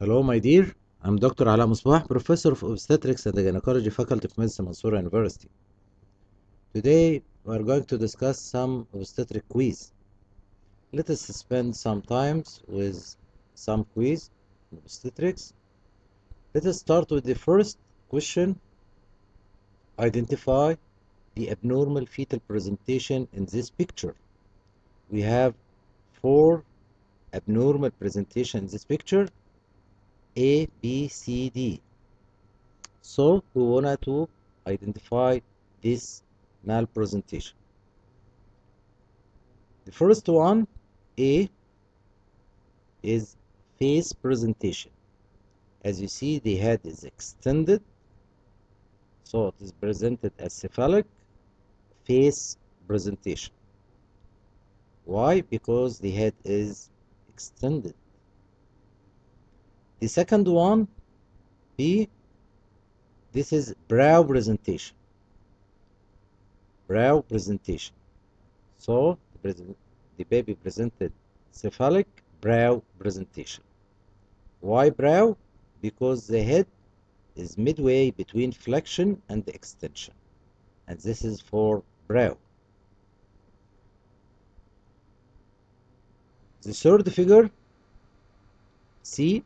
Hello, my dear. I'm Dr. Ala Musbah, Professor of Obstetrics at the Gynecology Faculty of Medicine, Mansoura University. Today, we are going to discuss some obstetric quiz. Let us spend some time with some quiz in obstetrics. Let us start with the first question. Identify the abnormal fetal presentation in this picture. We have four abnormal presentation in this picture. A, B, C, D. So we want to identify this malpresentation. The first one, A, is face presentation. As you see, the head is extended, so it is presented as cephalic face presentation. Why? Because the head is extended. The second one, B, this is brow presentation. Brow presentation. So the baby presented cephalic brow presentation. Why brow? Because the head is midway between flexion and extension, and this is for brow. The third figure, C,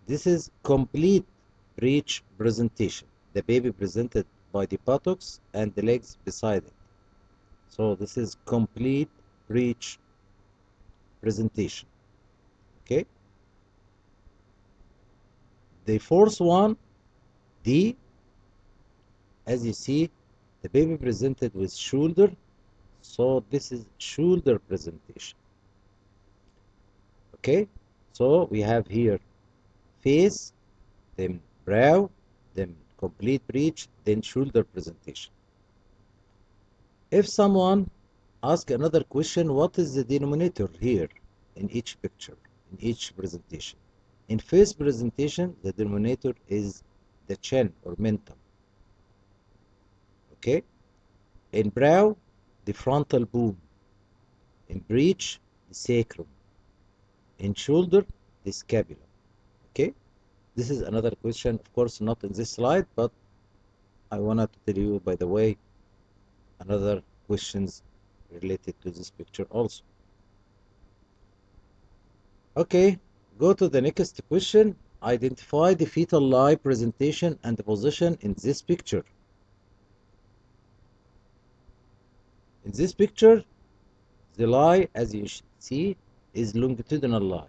this is complete breech presentation. The baby presented by the buttocks and the legs beside it. So this is complete breech presentation. Okay. The fourth one, D, as you see, the baby presented with shoulder, so this is shoulder presentation. Okay, so we have here face, then brow, then complete breech, then shoulder presentation. If someone asks another question, what is the denominator here in each picture, in each presentation? In face presentation, the denominator is the chin or mentum. Okay? In brow, the frontal bone. In breech, the sacrum. In shoulder, the scapula. Okay? This is another question, of course, not in this slide, but I wanted to tell you, by the way, another questions related to this picture also. Okay, go to the next question. Identify the fetal lie presentation and position in this picture. In this picture, the lie, as you see, is longitudinal lie.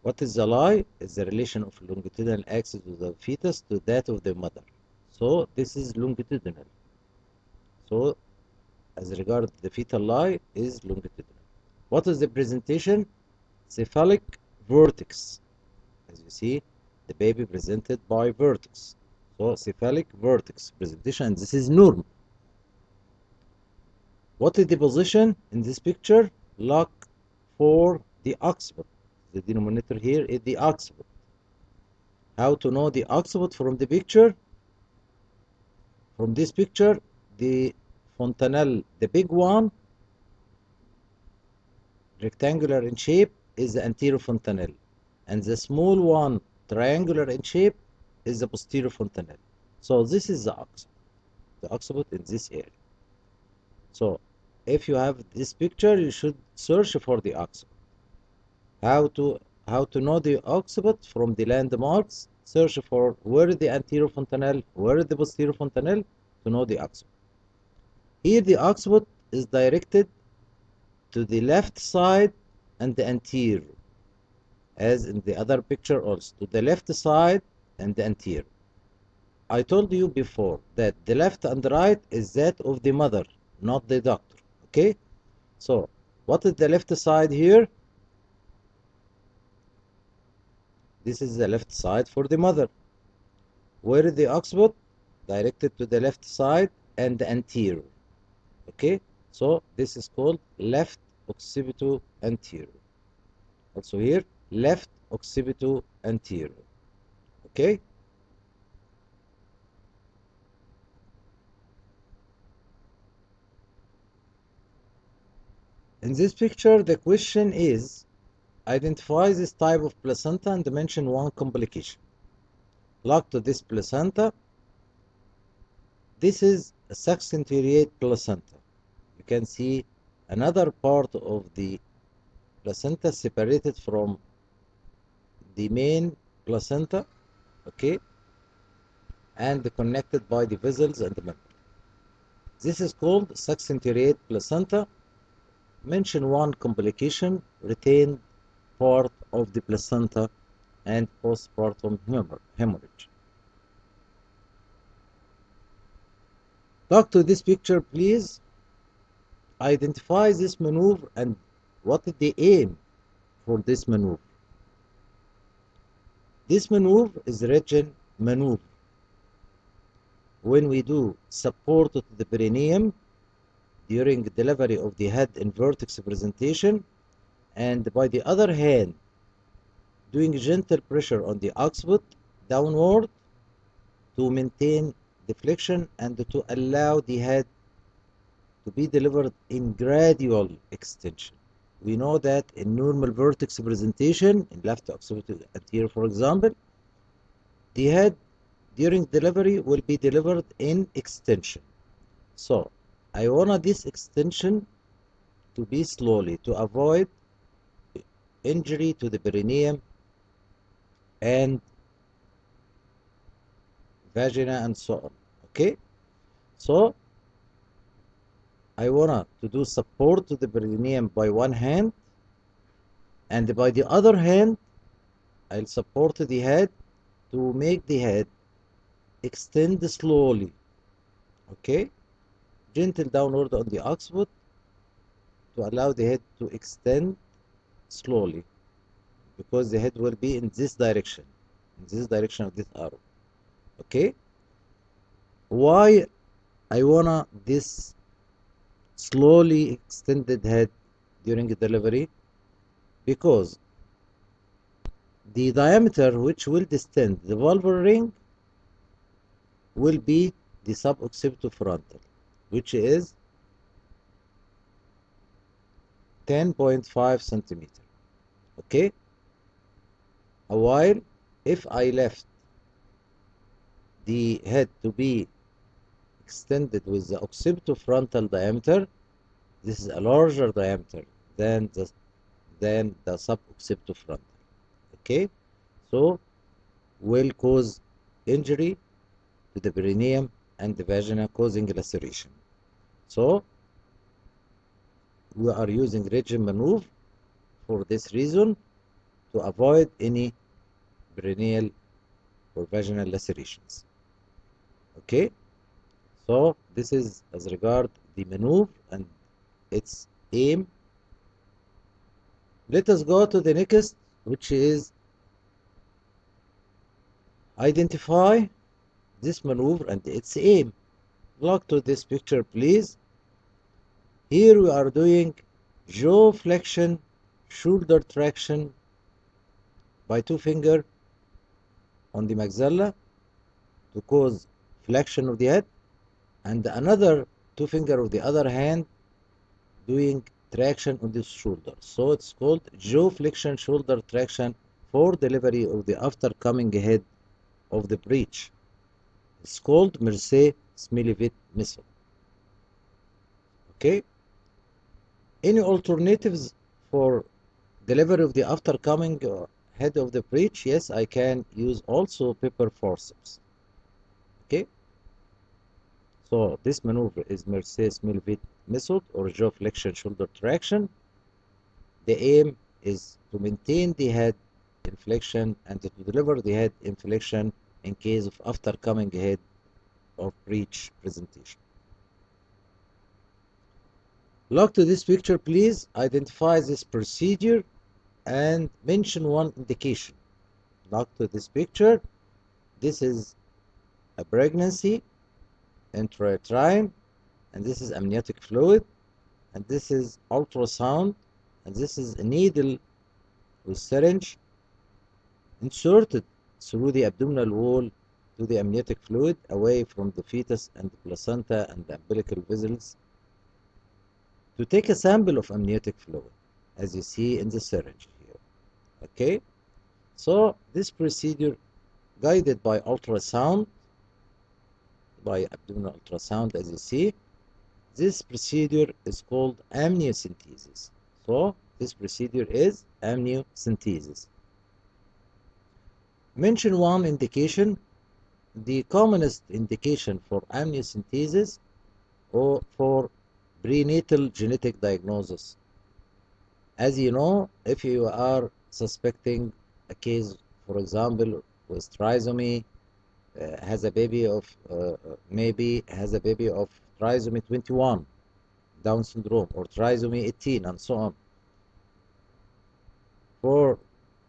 What is the lie? Is the relation of longitudinal axis of the fetus to that of the mother. So this is longitudinal. So as regards the fetal lie is longitudinal. What is the presentation? Cephalic vertex. As you see, the baby presented by vertex. So cephalic vertex presentation, and this is normal. What is the position in this picture? Look for the occiput. The denominator here is the occiput. How to know the occiput from the picture? From this picture, the fontanelle, the big one, rectangular in shape, is the anterior fontanelle, and the small one, triangular in shape, is the posterior fontanelle. So this is the occiput in this area. So if you have this picture, you should search for the occiput. How to know the occiput? From the landmarks, search for where is the anterior fontanelle, where is the posterior fontanelle, to know the occiput. Here the occiput is directed to the left side and the anterior, as in the other picture also, to the left side and the anterior. I told you before that the left and right is that of the mother, not the doctor. Okay? So, what is the left side here? This is the left side for the mother. Where is the occiput? Directed to the left side and the anterior. Okay? So, this is called left occipito-anterior. Also here, left occipito-anterior. Okay? In this picture, the question is, Identify this type of placenta and mention one complication. Look to this placenta. This is a sexcentriate placenta. You can see another part of the placenta separated from the main placenta, okay, and connected by the vessels and the membrane. This is called sexcentriate placenta. Mention one complication, retained part of the placenta and postpartum hemorrhage. Look to this picture, please. Identify this maneuver and what is the aim for this maneuver. This maneuver is region maneuver. When we do support to the perineum during delivery of the head in vertex presentation, and by the other hand, doing gentle pressure on the occiput downward to maintain deflection and to allow the head to be delivered in gradual extension. We know that in normal vertex presentation, in left occipital anterior, for example, the head during delivery will be delivered in extension. So I want this extension to be slowly to avoid injury to the perineum and vagina and so on. Okay, so I want to do support to the perineum by one hand, and by the other hand I'll support the head to make the head extend slowly. Okay, gentle downward on the occiput to allow the head to extend slowly, because the head will be in this direction of this arrow. Okay, why I wanna this slowly extended head during delivery? Because the diameter which will distend the vulvar ring will be the suboccipitofrontal, which is 10.5 centimeter. Okay, while if I left the head to be extended with the occipitofrontal diameter, this is a larger diameter than the suboccipitofrontal. Okay, so will cause injury to the perineum and the vagina, causing laceration. So we are using region maneuver for this reason, to avoid any perineal or vaginal lacerations. Okay, so this is as regard the maneuver and its aim. Let us go to the next, which is identify this maneuver and its aim. Look to this picture, please. Here we are doing jaw flexion, shoulder traction by two fingers on the maxilla to cause flexion of the head, and another two finger of the other hand doing traction on the shoulder. So it's called jaw flexion shoulder traction for delivery of the aftercoming head of the breech. It's called Mercer-Smilovit method. Okay, any alternatives for delivery of the aftercoming head of the breech? Yes, I can use also paper forceps. Okay, so this maneuver is Mercer-Smilovit method or jaw flexion shoulder traction. The aim is to maintain the head inflection and to deliver the head inflection in case of aftercoming head of breech presentation. Look to this picture, please. Identify this procedure and mention one indication. Look to this picture. This is a pregnancy, intrauterine, and this is amniotic fluid, and this is ultrasound, and this is a needle with syringe inserted through the abdominal wall to the amniotic fluid away from the fetus and the placenta and the umbilical vessels to take a sample of amniotic fluid, as you see in the syringe here. Okay, so this procedure guided by ultrasound, by abdominal ultrasound, as you see, this procedure is called amniocentesis. So this procedure is amniocentesis. Mention one indication. The commonest indication for amniocentesis or for prenatal genetic diagnosis. As you know, if you are suspecting a case, for example, with trisomy, has a baby of maybe has a baby of trisomy 21, Down syndrome, or trisomy 18, and so on.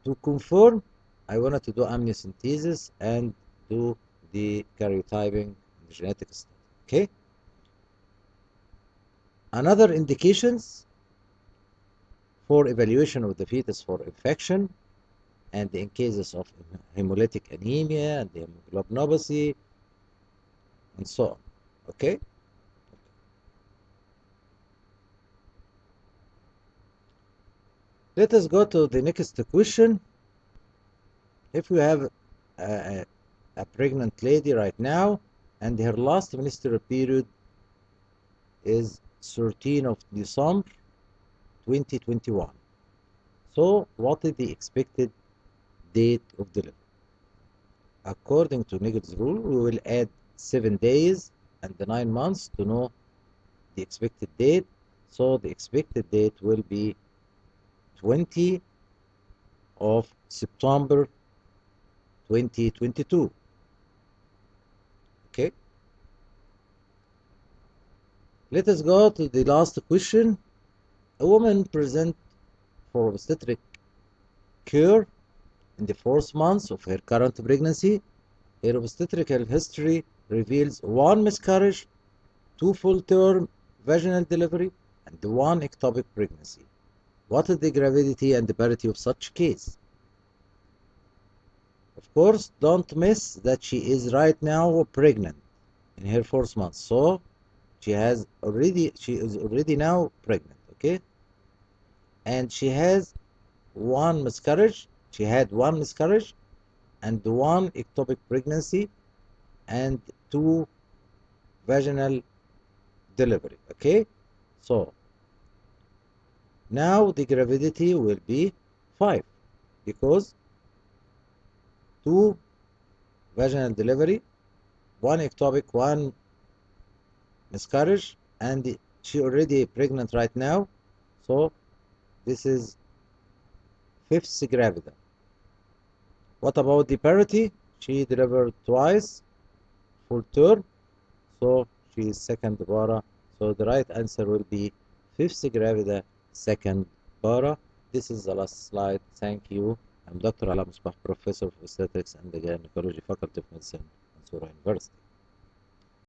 To confirm, I wanted to do amniocentesis and do the karyotyping, the genetic study. Okay. Another indications for evaluation of the fetus for infection, and in cases of hemolytic anemia and hemoglobinopathy, and so on. Okay. Let us go to the next question. If we have a, a pregnant lady right now and her last menstrual period is 13 of December 2021. So what is the expected date of delivery? According to Nigel's rule, we will add 7 days and the 9 months to know the expected date. So the expected date will be 20 of September 2022. Okay. Let us go to the last question. A woman present for obstetric care in the 4th month of her current pregnancy. Her obstetrical history reveals 1 miscarriage, 2 full-term vaginal delivery, and 1 ectopic pregnancy. What is the gravidity and the parity of such case? Of course, don't miss that she is right now pregnant in her 4th month. So she is already now pregnant, okay? And she has 1 miscarriage. She had 1 miscarriage and 1 ectopic pregnancy and 2 vaginal delivery. Okay, so now the gravidity will be 5 because 2 vaginal delivery, 1 ectopic, 1 miscarriage, and she already pregnant right now. So this is 5th gravida. What about the parity? She delivered twice, full term, so she is 2nd para. So the right answer will be 5th gravida, 2nd para. This is the last slide. Thank you. I'm Dr. Ala Musbah, Professor of Obstetrics and Gynecology, Faculty of Medicine, Mansoura University.